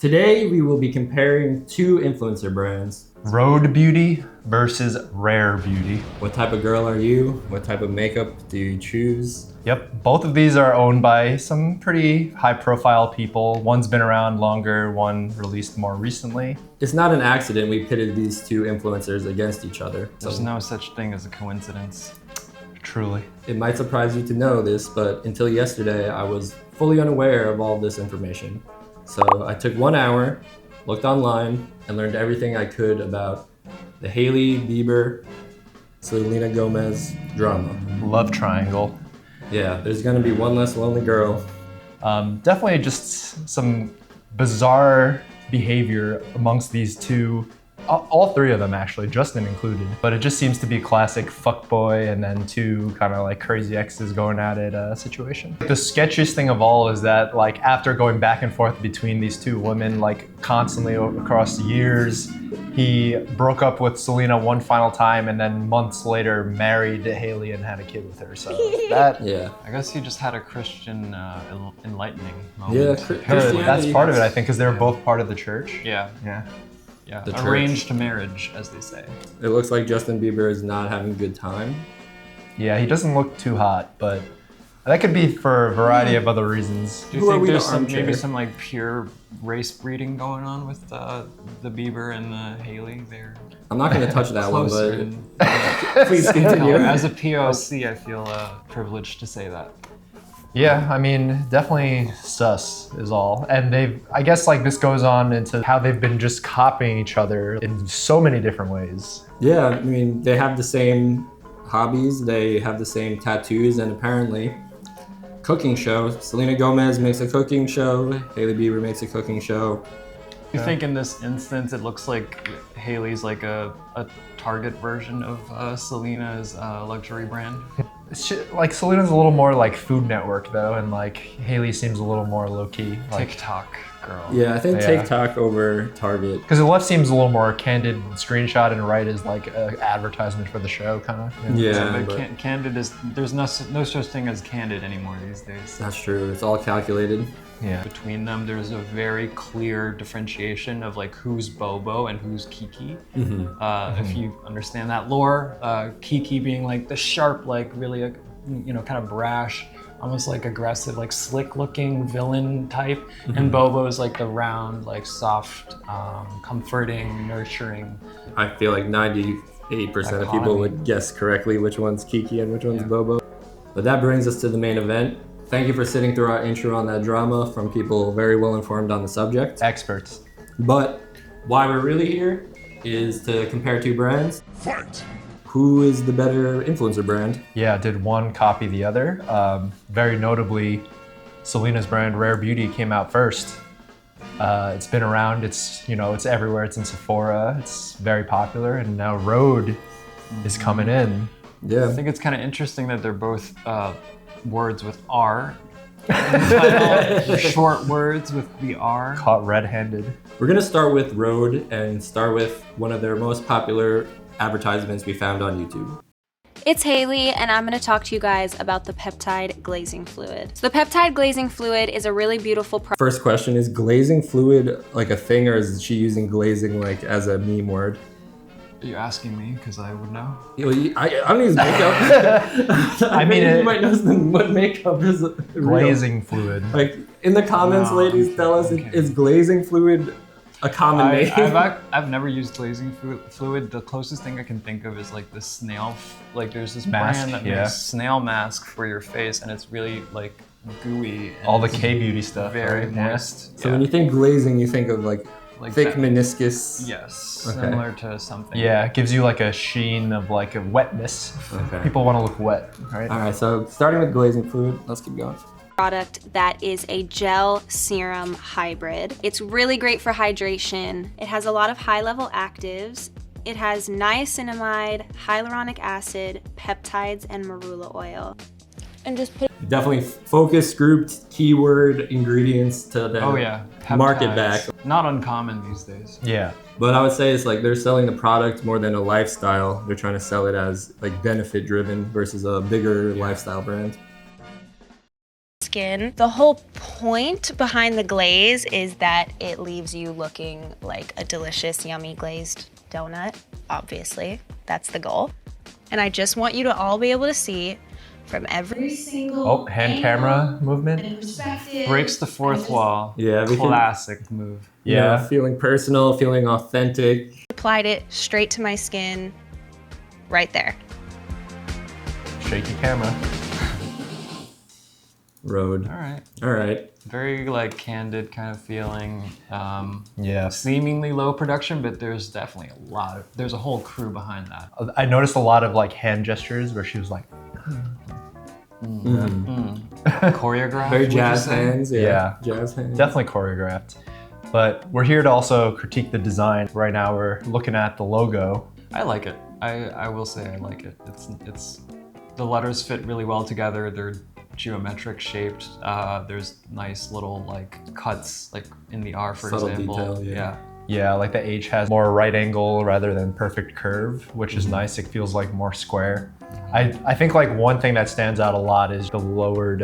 Today we will be comparing two influencer brands. Rhode beauty versus rare beauty. What type of girl are you? What type of makeup do you choose? Yep, both of these are owned by some pretty high profile people. One's been around longer, one released more recently. It's not an accident we pitted these two influencers against each other. There's no such thing as a coincidence. Truly. It might surprise you to know this, but until yesterday I was fully unaware of all this information. So I took 1 hour, looked online, and learned everything I could about the Hailey Bieber, Selena Gomez drama. Love triangle. Yeah, there's gonna be one less lonely girl. Definitely just some bizarre behavior amongst these two. All three of them actually, Justin included. But it just seems to be classic fuckboy and then two kind of like crazy exes going at it situation. The sketchiest thing of all is that like after going back and forth between these two women like constantly across the years, he broke up with Selena one final time and then months later married Hailey and had a kid with her. So that, Yeah. I guess he just had a Christian enlightening moment. Yeah, that's part of it, I think, because they're both part of the church. Yeah. Yeah. The church. Arranged marriage, as they say. It looks like Justin Bieber is not having a good time. Yeah, he doesn't look too hot, but that could be for a variety of other reasons. Do Who you are think we to there's armchair? maybe some like pure race breeding going on with the Bieber and the Hailey? They're I'm not gonna touch that one, closer. but please continue. As a POC, I feel privileged to say that. Yeah, I mean, definitely sus is all. And I guess like this goes on into how they've been just copying each other in so many different ways. Yeah, I mean, they have the same hobbies, they have the same tattoos, and apparently cooking show. Selena Gomez makes a cooking show, Hailey Bieber makes a cooking show. You think in this instance it looks like Hailey's like a Target version of Selena's luxury brand? Like Selena's a little more like Food Network though, and like Hailey seems a little more low key. Like, TikTok girl. Yeah, I think Yeah. TikTok over Target. because the left seems a little more candid screenshot, and right is like an advertisement for the show, kind of. Yeah, But but candid is, there's no such thing as candid anymore these days. that's true. It's all calculated. Yeah. Between them, there's a very clear differentiation of like who's Bobo and who's Kiki. If you understand that lore, Kiki being like the sharp, like really, kind of brash, almost like aggressive, like slick-looking villain type, and Bobo is like the round, like soft, comforting, nurturing. I feel like 98% of people would guess correctly which one's Kiki and which one's Bobo. But that brings us to the main event. Thank you for sitting through our intro on that drama from people very well informed on the subject. Experts. But why we're really here is to compare two brands. Fight! Who is the better influencer brand? Yeah, did one copy the other? Very notably, Selena's brand Rare Beauty came out first. It's been around, it's everywhere, it's in Sephora, it's very popular, and now Rhode is coming in. Yeah. I think it's kind of interesting that they're both words with R. They're short words with the R. Caught red-handed. We're gonna start with Rhode and start with one of their most popular advertisements we found on YouTube. It's Hailey, and I'm going to talk to you guys about the peptide glazing fluid. So the peptide glazing fluid is a really beautiful First question, is glazing fluid like a thing, or is she using glazing like as a meme word? Are you asking me? Because I would know. I don't use makeup. I mean, you might know what makeup is. Real. Glazing fluid. Like in the comments, No, ladies, tell us, okay. is glazing fluid a common name? I've never used glazing fluid. The closest thing I can think of is like the snail. Like there's this Mask, brand that yeah. makes snail mask for your face, and it's really like gooey. And All the it's K-beauty stuff. very right? Yeah. moist. So when you think glazing, you think of like thick that. meniscus. Yes, Okay. similar to something. Yeah, it gives you like a sheen of like a wetness. Okay. People want to look wet, right? All right, so starting with glazing fluid, let's keep going. product that is a gel serum hybrid. It's really great for hydration. It has a lot of high-level actives. It has niacinamide, hyaluronic acid, peptides, and marula oil. And just put Definitely focus grouped keyword ingredients to the Oh yeah. market Peptides. back. Not uncommon these days. Yeah. But I would say it's like they're selling the product more than a lifestyle. They're trying to sell it as like benefit driven versus a bigger lifestyle brand. skin. The whole point behind the glaze is that it leaves you looking like a delicious, yummy glazed donut, obviously. That's the goal. And I just want you to all be able to see from every single hand camera movement. and perspective. Breaks the fourth wall. Yeah, we can- Classic move. You know, Yeah. feeling personal, feeling authentic. Applied it straight to my skin, right there. Shaky camera. Rhode. All right. All right. Very like candid kind of feeling. Yeah. Seemingly low production, but there's definitely there's a whole crew behind that. I noticed a lot of like hand gestures where she was like, Choreographed. Very would you jazz say? hands. Yeah. Yeah. Jazz hands. definitely choreographed. But we're here to also critique the design. Right now we're looking at the logo. I like it. I will say I like it. It's the letters fit really well together. They're geometric shaped. There's nice little like cuts like in the R, for Subtle example. detail, yeah. Yeah, like the H has more right angle rather than perfect curve, which is nice. It feels like more square. I think like one thing that stands out a lot is the lowered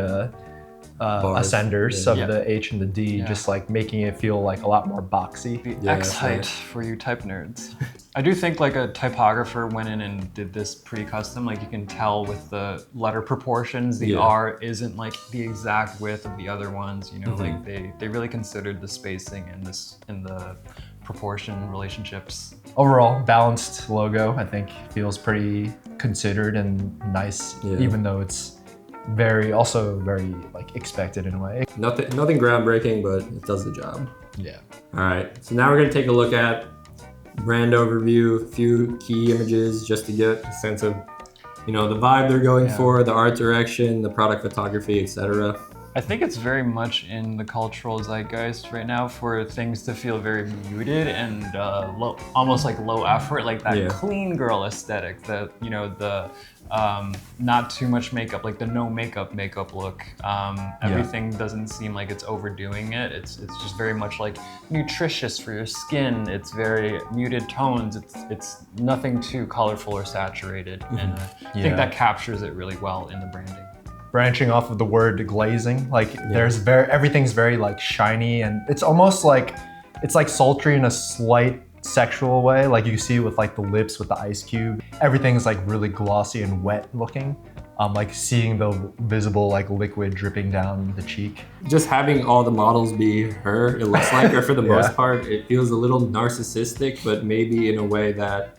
Bars, ascenders yeah. of Yeah. the H and the D, Yeah. just like making it feel like a lot more boxy. The Yeah, X height right. for you type nerds. I do think like a typographer went in and did this pre-custom. Like you can tell with the letter proportions, the Yeah. R isn't like the exact width of the other ones. You know, Mm-hmm. like they really considered the spacing and the proportion relationships. Overall, balanced logo, I think feels pretty considered and nice, Yeah. even though it's also very like expected in a way. Nothing groundbreaking, but it does the job. Yeah. All right, so now we're gonna take a look at brand overview, a few key images just to get a sense of, you know, the vibe they're going Yeah. for, the art direction, the product photography, etc. I think it's very much in the cultural zeitgeist right now for things to feel very muted and low, almost like low effort, like that Yeah. clean girl aesthetic. The not too much makeup, like the no makeup look. Everything doesn't seem like it's overdoing it. It's just very much like nutritious for your skin. It's very muted tones. It's nothing too colorful or saturated, and I Yeah. think that captures it really well in the branding. Branching off of the word glazing, like everything's very like shiny, and it's almost like it's like sultry in a slight sexual way, like you see with like the lips with the ice cube. Everything's like really glossy and wet looking. Like seeing the visible like liquid dripping down the cheek. Just having all the models be her, it looks like, or for the Yeah. most part, it feels a little narcissistic, but maybe in a way that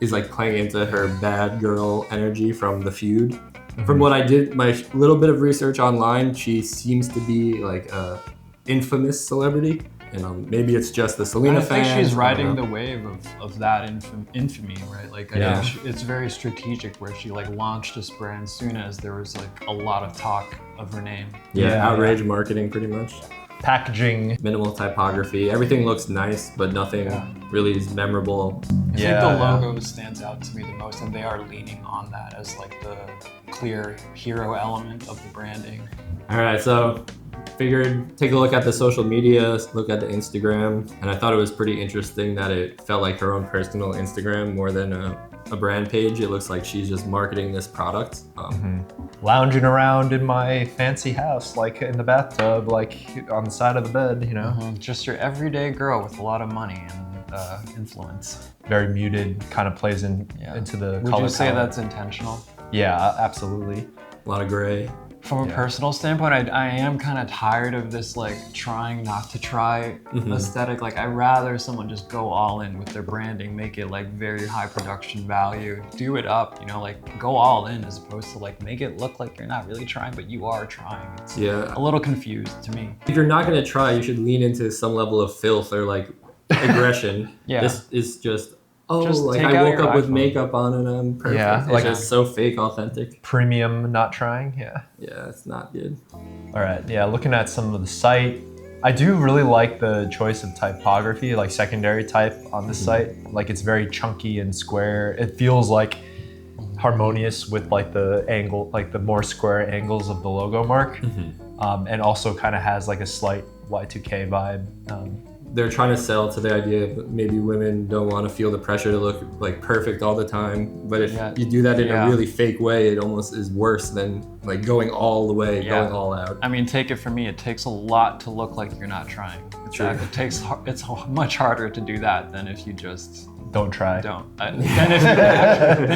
is like playing into her bad girl energy from the feud. From what I did, my little bit of research online, she seems to be like a infamous celebrity. You know, maybe it's just the Selena I think fans. she's I don't riding know. the wave of that infamy, right? Like, I Yeah. think it's very strategic where she like launched this brand soon as there was like a lot of talk of her name. Yeah, outrage marketing pretty much. Packaging. Minimal typography. Everything looks nice, but nothing really is memorable. I think the logo stands out to me the most, and they are leaning on that as like the clear hero element of the branding. All right, so figured take a look at the social media, look at the Instagram, and I thought it was pretty interesting that it felt like her own personal Instagram more than a brand page. It looks like she's just marketing this product. Lounging around in my fancy house, like in the bathtub, like on the side of the bed, you know. Just your everyday girl with a lot of money and influence. Very muted, kind of plays into the Would color you say palette. that's intentional? Yeah, absolutely. A lot of gray. From a personal standpoint, I am kind of tired of this like trying not to try aesthetic. Like I'd rather someone just go all in with their branding, make it like very high production value, do it up, you know, like go all in as opposed to like make it look like you're not really trying, but you are trying. It's Yeah. a little confused to me. If you're not gonna try, you should lean into some level of filth or like aggression. Yeah. This is just Just like take I out woke your up with iPhone. makeup on and I'm perfect. Yeah, It's like- just so fake authentic. Premium not trying, yeah. Yeah, it's not good. All right, yeah, looking at some of the site, I do really like the choice of typography, like secondary type on the site. Like it's very chunky and square. It feels like harmonious with like the angle, like the more square angles of the logo mark. And also kind of has like a slight Y2K vibe. they're trying to sell to the idea of maybe women don't want to feel the pressure to look like perfect all the time. But if you do that in a really fake way, it almost is worse than like going all the way, going all out. I mean, take it from me, it takes a lot to look like you're not trying. It's much harder to do that than if you just don't try. Than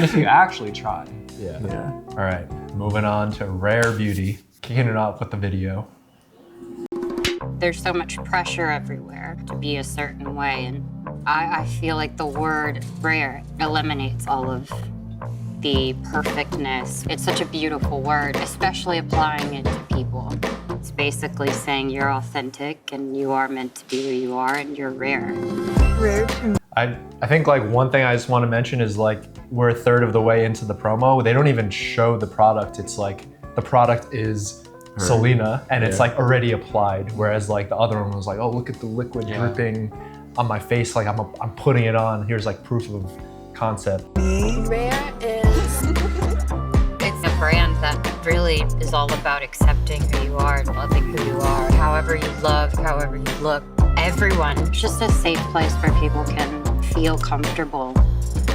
if you actually try. Yeah. All right, moving on to Rare Beauty. Kicking it off with the video. There's so much pressure everywhere to be a certain way, and I feel like the word rare eliminates all of the perfectness. It's such a beautiful word, especially applying it to people. It's basically saying you're authentic and you are meant to be who you are and you're rare. Rare. I think like one thing I just want to mention is like we're a third of the way into the promo. They don't even show the product. It's like the product is Selena and it's like already applied, whereas like the other one was like, oh, look at the liquid dripping on my face, like I'm putting it on, here's like proof of concept. Rare is It's a brand that really is all about accepting who you are and loving who you are, however you love, however you look. Everyone, it's just a safe place where people can feel comfortable.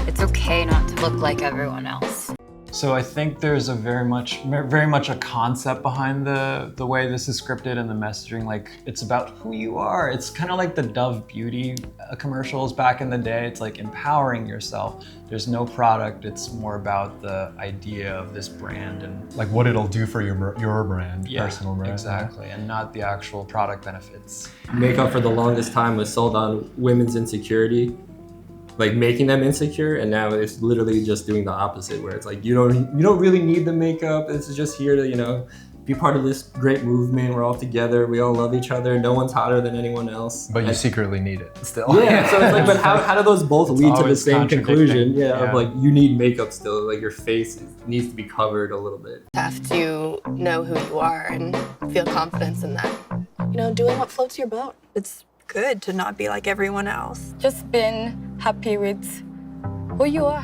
It's okay not to look like everyone else. So I think there's a very much a concept behind the way this is scripted and the messaging. Like it's about who you are. It's kind of like the Dove Beauty commercials back in the day. It's like empowering yourself. There's no product. It's more about the idea of this brand and like what it'll do for your brand, personal brand. Exactly, and not the actual product benefits. Makeup for the longest time was sold on women's insecurity, like making them insecure, and now it's literally just doing the opposite, where it's like you don't really need the makeup. It's just here to be part of this great movement. We're all together. We all love each other. No one's hotter than anyone else. But you secretly need it still. Yeah. So it's like, but how do those both lead to the same conclusion? Of like you need makeup still. Like your face needs to be covered a little bit. have to know who you are and feel confidence in that. Doing what floats your boat. It's good to not be like everyone else. Just being happy with who you are.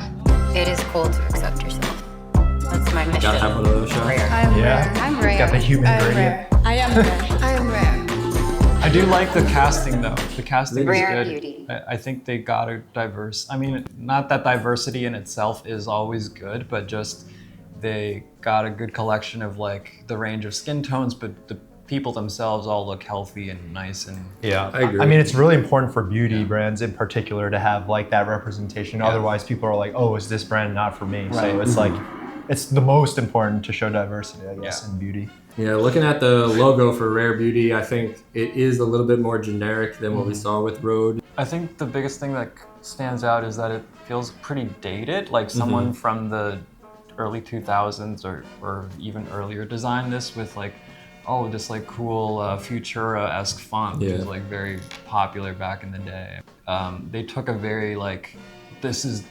It is cool to accept yourself. That's my mission. Gotta have one of those shots. Rare. I'm rare. I'm rare. Got the human I'm gradient. rare. I am rare. I am rare. I do like the casting though. The casting Rare is good. beauty. I think they got a diverse. I mean, not that diversity in itself is always good, but just they got a good collection of like the range of skin tones, but the people themselves all look healthy and nice and I agree. I mean, it's really important for beauty brands in particular to have like that representation. Otherwise, people are like, oh, is this brand not for me? So it's like, it's the most important to show diversity, I guess, in beauty. Yeah, looking at the logo for Rare Beauty, I think it is a little bit more generic than what we saw with Rhode. I think the biggest thing that stands out is that it feels pretty dated, like someone from the early 2000s or even earlier designed this with like, oh, this like cool Futura-esque font, which is like very popular back in the day. They took a very like, this is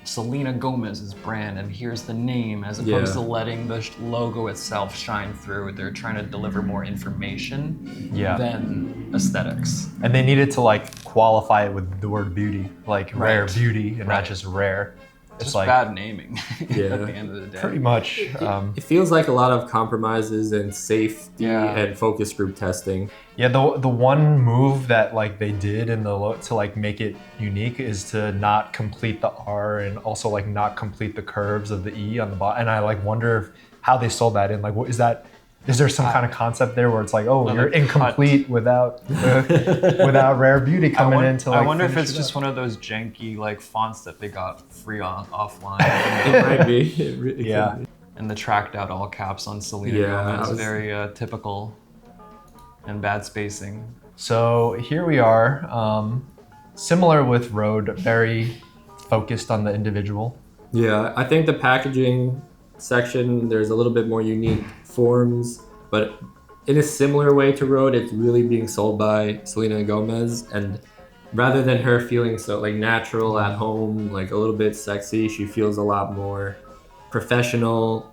Selena Gomez's brand and here's the name, as opposed to letting the logo itself shine through. They're trying to deliver more information than aesthetics. And they needed to like qualify it with the word beauty, like rare beauty and not just rare. It's Just like bad naming at the end of the day. pretty much. It feels like a lot of compromises and safety and focus group testing. Yeah, the one move that like they did in the to like make it unique is to not complete the R and also like not complete the curves of the E on the bottom. And I like wonder how they sold that in. Like, what is that? Is there some kind of concept there where it's like, oh, you're incomplete without Rare Beauty coming in to like. I wonder if it's just one of those janky like fonts that they got free offline. It might be. It could be. And the tracked out all caps on Selena Gomez, very typical and bad spacing. So here we are, similar with Rhode, very focused on the individual. Yeah, I think the packaging section, there's a little bit more unique forms, but in a similar way to Rhode, it's really being sold by Selena Gomez, and rather than her feeling so like natural at home, like a little bit sexy, she feels a lot more professional,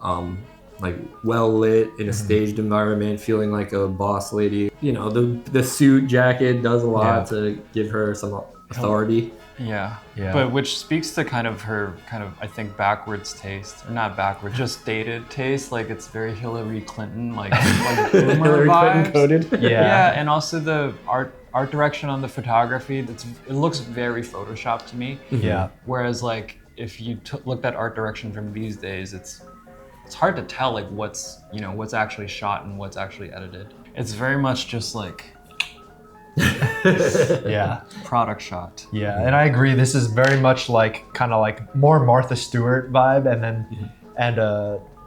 like well lit in a staged environment, feeling like a boss lady. The suit jacket does a lot to give her some authority. Yeah, but which speaks to kind of her I think backwards taste, or not backwards, just dated taste. Like it's very Hillary Clinton, like boomer Hillary vibes. Clinton coded. Yeah, and also the art art direction on the photography, it looks very Photoshop to me. Yeah. Whereas like if you looked at art direction from these days, it's hard to tell like what's actually shot and what's actually edited. It's very much just like Yeah. product shot. Yeah, and I agree. This is very much like kind of like more Martha Stewart vibe, and then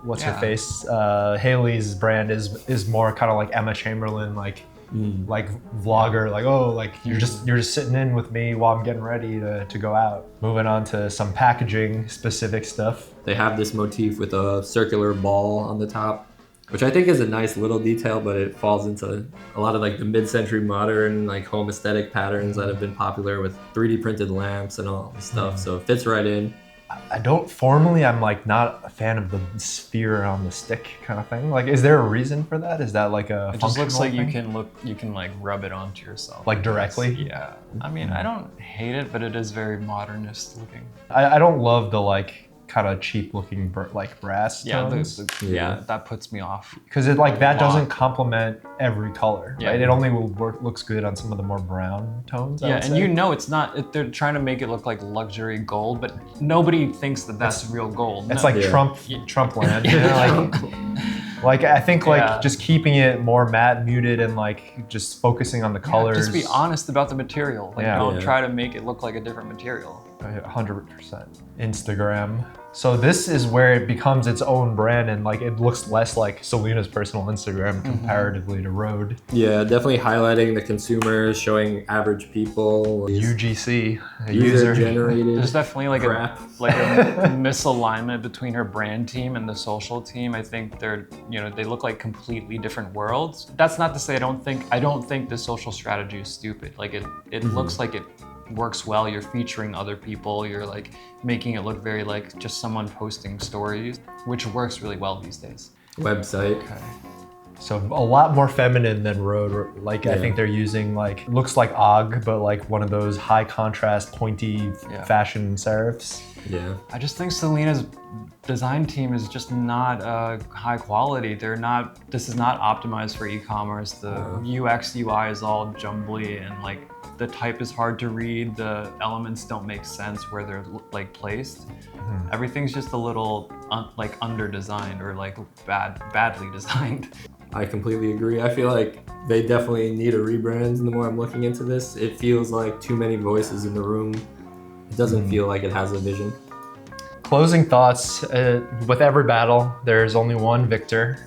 what's her face? Hailey's brand is more kind of like Emma Chamberlain, like vlogger, like like you're just sitting in with me while I'm getting ready to go out. Moving on to some packaging specific stuff. They have this motif with a circular ball on the top, which I think is a nice little detail, but it falls into a lot of like the mid-century modern like home aesthetic patterns that have been popular with 3D printed lamps and all this stuff. So it fits right in. I'm like not a fan of the sphere on the stick kind of thing. Like, is there a reason for that? Is that like a It just looks like thing? you can like rub it onto yourself. Like directly? Yeah. I mean, I don't hate it, but it is very modernist looking. I don't love the like kind of cheap looking like brass tones. That puts me off. Because it like that doesn't complement every color, Yeah. right? It only looks good on some of the more brown tones. I would And say. you know it's not. They're trying to make it look like luxury gold, but nobody thinks that that's real gold. It's No. like Trump land. You know? Like I think like just keeping it more matte, muted, and like just focusing on the colors. Just be honest about the material. Like don't Yeah. try to make it look like a different material. 100%. Instagram. So this is where it becomes its own brand, and like it looks less like Selena's personal Instagram comparatively to Rhode. Yeah, definitely highlighting the consumers, showing average people. UGC, a User user. generated. There's definitely like crap. a misalignment between her brand team and the social team. I think they look like completely different worlds. That's not to say I don't think the social strategy is stupid. Like it looks like it works well. You're featuring other people. You're like making it look very like just someone posting stories, which works really well these days. Website. So a lot more feminine than Rhode. Like I think they're using like, looks like Og, but like one of those high contrast pointy fashion serifs. Yeah. I just think Selena's design team is just not high quality. This is not optimized for e-commerce. The UX, UI is all jumbly and like the type is hard to read. The elements don't make sense where they're like placed. Everything's just a little like under-designed or like badly designed. I completely agree. I feel like they definitely need a rebrand. And the more I'm looking into this, it feels like too many voices in the room. It doesn't feel like it has a vision. Closing thoughts. With every battle, there's only one victor.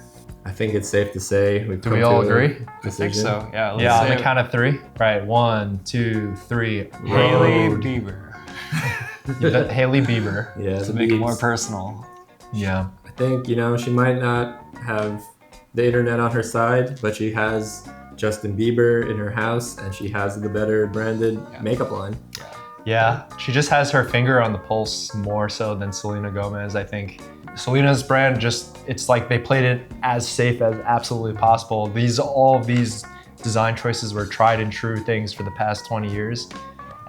I think it's safe to say Do we all agree? I think so. Yeah. Let's Yeah, on say the count of 3. Right, 1, 2, 3. Hailey Rhode. Bieber. Hailey Bieber. Yeah, To the make it more beats. personal. Yeah. I think, she might not have the internet on her side, but she has Justin Bieber in her house and she has the better branded makeup line. Yeah, she just has her finger on the pulse more so than Selena Gomez, I think. Selena's brand it's like they played it as safe as absolutely possible. All of these design choices were tried and true things for the past 20 years,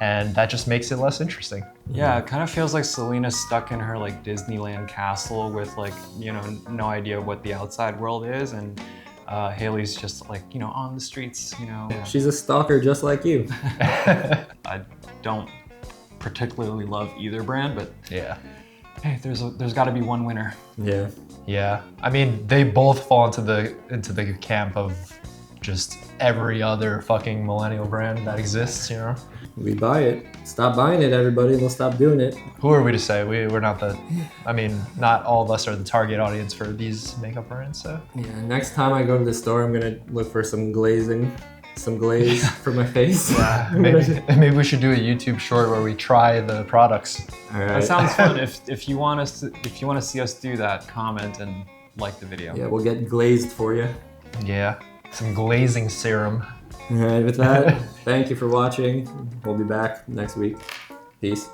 and that just makes it less interesting. Yeah, it kind of feels like Selena's stuck in her like Disneyland castle with like, no idea what the outside world is, and Hailey's just like, on the streets, She's a stalker just like you. I don't particularly love either brand, but Yeah. hey, there's got to be one winner. Yeah. Yeah, I mean, they both fall into the camp of just every other fucking millennial brand that exists, We buy it. Stop buying it, everybody. They'll stop doing it. Who are we to say? We're not not all of us are the target audience for these makeup brands, so. Yeah, next time I go to the store, I'm gonna look for some glaze for my face. Maybe we should do a YouTube short where we try the products. All right. That sounds fun. If you want to see us do that, comment and like the video. Yeah, we'll get glazed for you. Yeah, some glazing serum. All right, with that, thank you for watching. We'll be back next week. Peace.